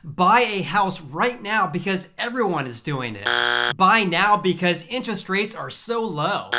Buy a house right now because everyone is doing it. Buy now because interest rates are so low.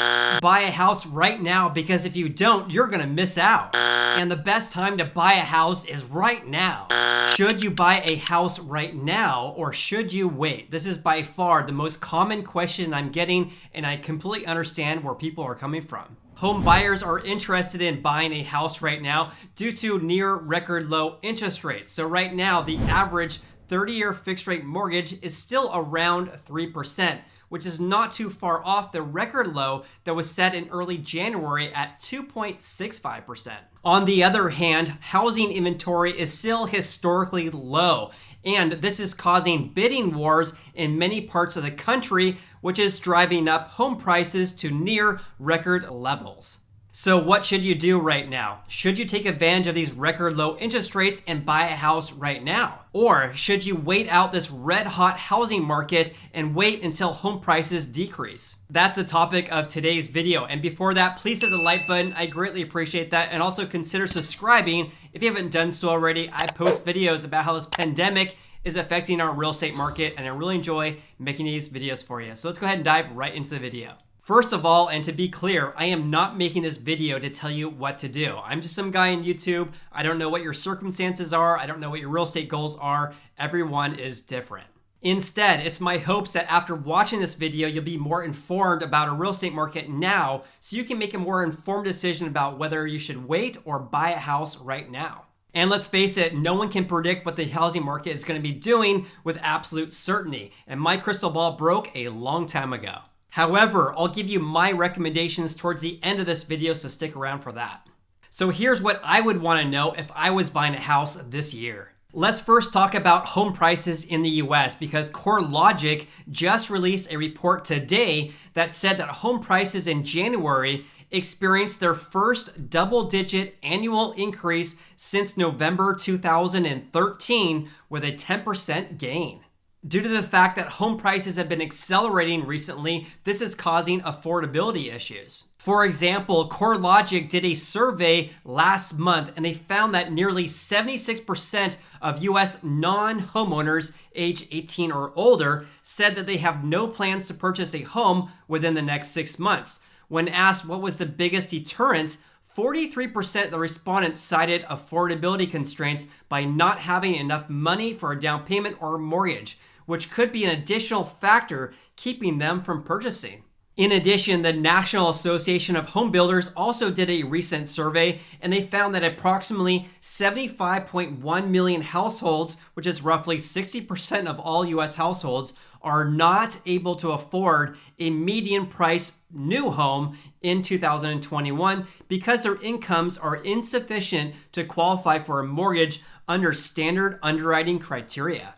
Buy a house right now because if you don't, you're gonna miss out. And the best time to buy a house is right now. Should you buy a house right now or should you wait? This is by far the most common question I'm getting, and I completely understand where people are coming from. Home buyers are interested in buying a house right now due to near record low interest rates. So right now, the average 30-year fixed rate mortgage is still around 3%, which is not too far off the record low that was set in early January at 2.65%. On the other hand, housing inventory is still historically low, and this is causing bidding wars in many parts of the country, which is driving up home prices to near record levels. So what should you do right now? Should you take advantage of these record low interest rates and buy a house right now? Or should you wait out this red hot housing market and wait until home prices decrease? That's the topic of today's video. And before that, please hit the like button. I greatly appreciate that. And also consider subscribing if you haven't done so already. I post videos about how this pandemic is affecting our real estate market, and I really enjoy making these videos for you. So let's go ahead and dive right into the video. First of all, and to be clear, I am not making this video to tell you what to do. I'm just some guy on YouTube. I don't know what your circumstances are. I don't know what your real estate goals are. Everyone is different. Instead, it's my hopes that after watching this video, you'll be more informed about a real estate market now so you can make a more informed decision about whether you should wait or buy a house right now. And let's face it, no one can predict what the housing market is going to be doing with absolute certainty. And my crystal ball broke a long time ago. However, I'll give you my recommendations towards the end of this video, so stick around for that. So here's what I would want to know if I was buying a house this year. Let's first talk about home prices in the US because CoreLogic just released a report today that said that home prices in January experienced their first double-digit annual increase since November 2013 with a 10% gain. Due to the fact that home prices have been accelerating recently, this is causing affordability issues. For example, CoreLogic did a survey last month and they found that nearly 76% of US non-homeowners age 18 or older said that they have no plans to purchase a home within the next 6 months. When asked what was the biggest deterrent, 43% of the respondents cited affordability constraints by not having enough money for a down payment or a mortgage, which could be an additional factor keeping them from purchasing. In addition, the National Association of Home Builders also did a recent survey, and they found that approximately 75.1 million households, which is roughly 60% of all US households, are not able to afford a median price new home in 2021 because their incomes are insufficient to qualify for a mortgage under standard underwriting criteria.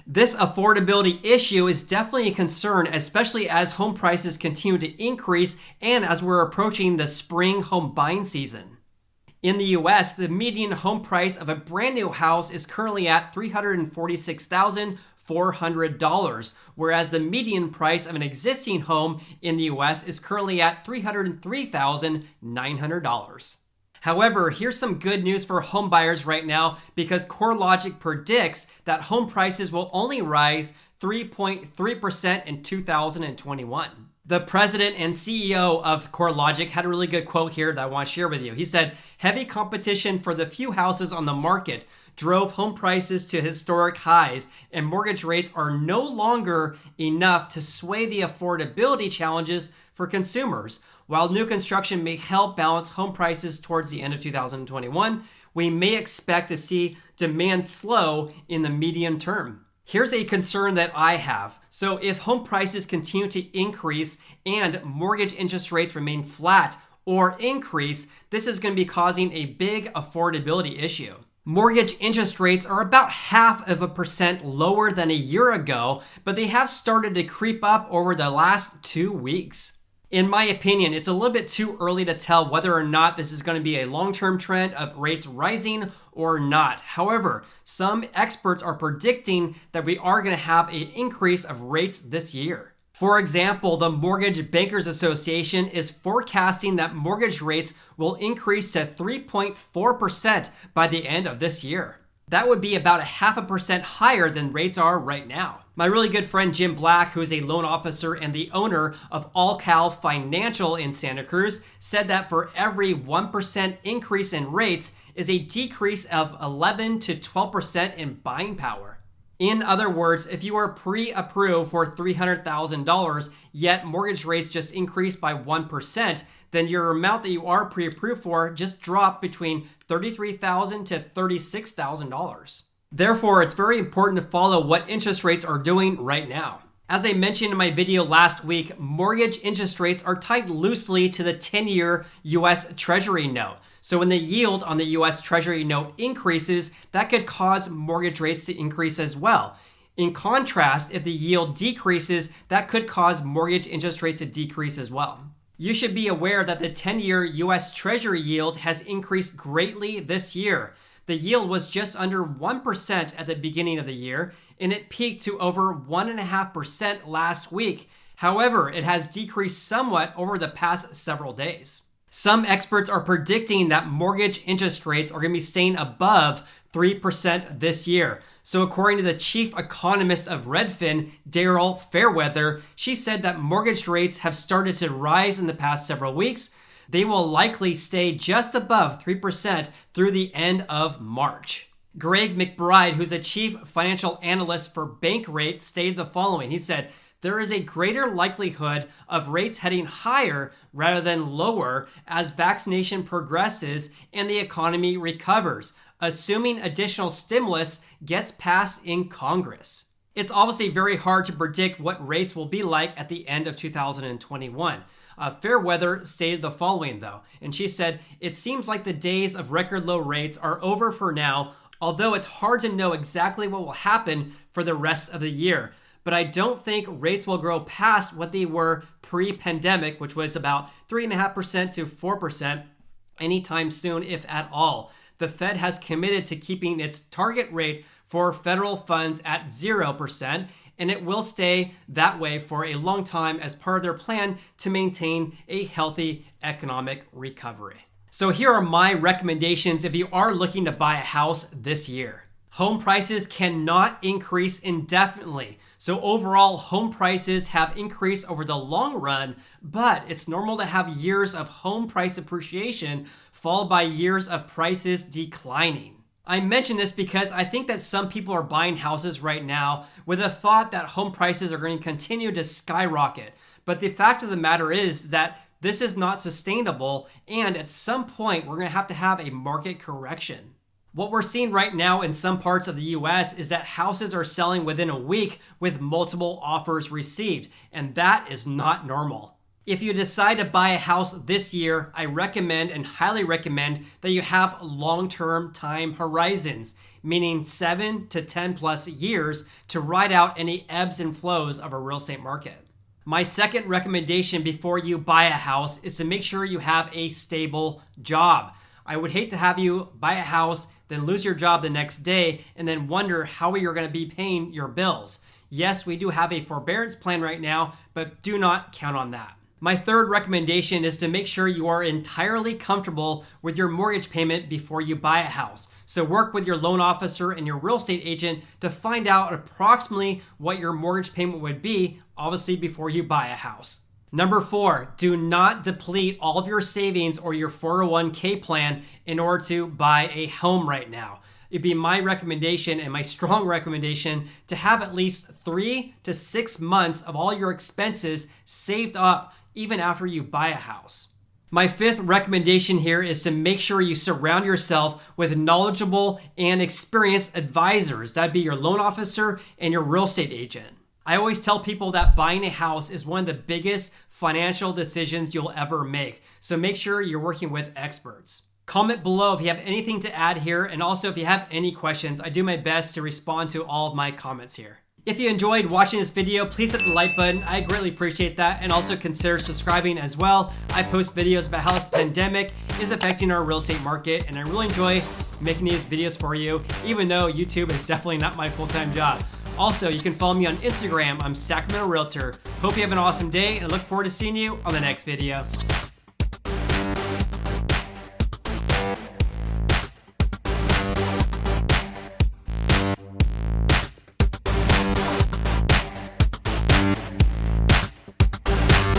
This affordability issue is definitely a concern, especially as home prices continue to increase and as we're approaching the spring home buying season. In the US, the median home price of a brand new house is currently at $346,400, whereas the median price of an existing home in the US is currently at $303,900. However, here's some good news for home buyers right now because CoreLogic predicts that home prices will only rise 3.3% in 2021. The president and CEO of CoreLogic had a really good quote here that I want to share with you. He said, "Heavy competition for the few houses on the market drove home prices to historic highs, and mortgage rates are no longer enough to sway the affordability challenges for consumers. While new construction may help balance home prices towards the end of 2021, we may expect to see demand slow in the medium term." Here's a concern that I have. So if home prices continue to increase and mortgage interest rates remain flat or increase, this is going to be causing a big affordability issue. Mortgage interest rates are about 0.5% lower than a year ago, but they have started to creep up over the last 2 weeks. In my opinion, it's a little bit too early to tell whether or not this is going to be a long-term trend of rates rising or not. However, some experts are predicting that we are going to have an increase of rates this year. For example, the Mortgage Bankers Association is forecasting that mortgage rates will increase to 3.4% by the end of this year. That would be about 0.5% higher than rates are right now. My really good friend Jim Black, who is a loan officer and the owner of All Cal Financial in Santa Cruz, said that for every 1% increase in rates is a decrease of 11 to 12% in buying power. In other words, if you are pre-approved for $300,000, yet mortgage rates just increased by 1%, then your amount that you are pre-approved for just dropped between $33,000 to $36,000. Therefore, it's very important to follow what interest rates are doing right now. As I mentioned in my video last week, mortgage interest rates are tied loosely to the 10-year U.S. Treasury note. So when the yield on the U.S. Treasury note increases, that could cause mortgage rates to increase as well. In contrast, if the yield decreases, that could cause mortgage interest rates to decrease as well. You should be aware that the 10-year U.S. Treasury yield has increased greatly this year. The yield was just under 1% at the beginning of the year, and it peaked to over 1.5% last week. However, it has decreased somewhat over the past several days. Some experts are predicting that mortgage interest rates are going to be staying above 3% this year. So according to the chief economist of Redfin, Daryl Fairweather, she said that mortgage rates have started to rise in the past several weeks. They will likely stay just above 3% through the end of March. Greg McBride, who's a chief financial analyst for Bankrate, stated the following. He said, "There is a greater likelihood of rates heading higher rather than lower as vaccination progresses and the economy recovers, assuming additional stimulus gets passed in Congress." It's obviously very hard to predict what rates will be like at the end of 2021. Fairweather stated the following though, and she said, "It seems like the days of record low rates are over for now, although it's hard to know exactly what will happen for the rest of the year. But I don't think rates will grow past what they were pre-pandemic, which was about 3.5% to 4% anytime soon, if at all. The Fed has committed to keeping its target rate for federal funds at 0%, and it will stay that way for a long time as part of their plan to maintain a healthy economic recovery." So here are my recommendations if you are looking to buy a house this year. Home prices cannot increase indefinitely. So overall, home prices have increased over the long run, but it's normal to have years of home price appreciation followed by years of prices declining. I mention this because I think that some people are buying houses right now with a thought that home prices are going to continue to skyrocket. But the fact of the matter is that this is not sustainable, and at some point, we're going to have a market correction. What we're seeing right now in some parts of the US is that houses are selling within a week with multiple offers received, and that is not normal. If you decide to buy a house this year, I recommend and highly recommend that you have long-term time horizons, meaning 7 to 10 plus years to ride out any ebbs and flows of a real estate market. My second recommendation before you buy a house is to make sure you have a stable job. I would hate to have you buy a house, then lose your job the next day, and then wonder how you're going to be paying your bills. Yes, we do have a forbearance plan right now, but do not count on that. My third recommendation is to make sure you are entirely comfortable with your mortgage payment before you buy a house. So work with your loan officer and your real estate agent to find out approximately what your mortgage payment would be, obviously before you buy a house. Number 4, do not deplete all of your savings or your 401k plan in order to buy a home right now. It'd be my recommendation and my strong recommendation to have at least 3 to 6 months of all your expenses saved up even after you buy a house. My fifth recommendation here is to make sure you surround yourself with knowledgeable and experienced advisors. That'd be your loan officer and your real estate agent. I always tell people that buying a house is one of the biggest financial decisions you'll ever make. So make sure you're working with experts. Comment below if you have anything to add here, and also if you have any questions. I do my best to respond to all of my comments here. If you enjoyed watching this video, please hit the like button. I greatly appreciate that, and also consider subscribing as well. I post videos about how this pandemic is affecting our real estate market, and I really enjoy making these videos for you, even though YouTube is definitely not my full-time job. Also, you can follow me on Instagram. I'm Sacramento Realtor. Hope you have an awesome day, and I look forward to seeing you on the next video.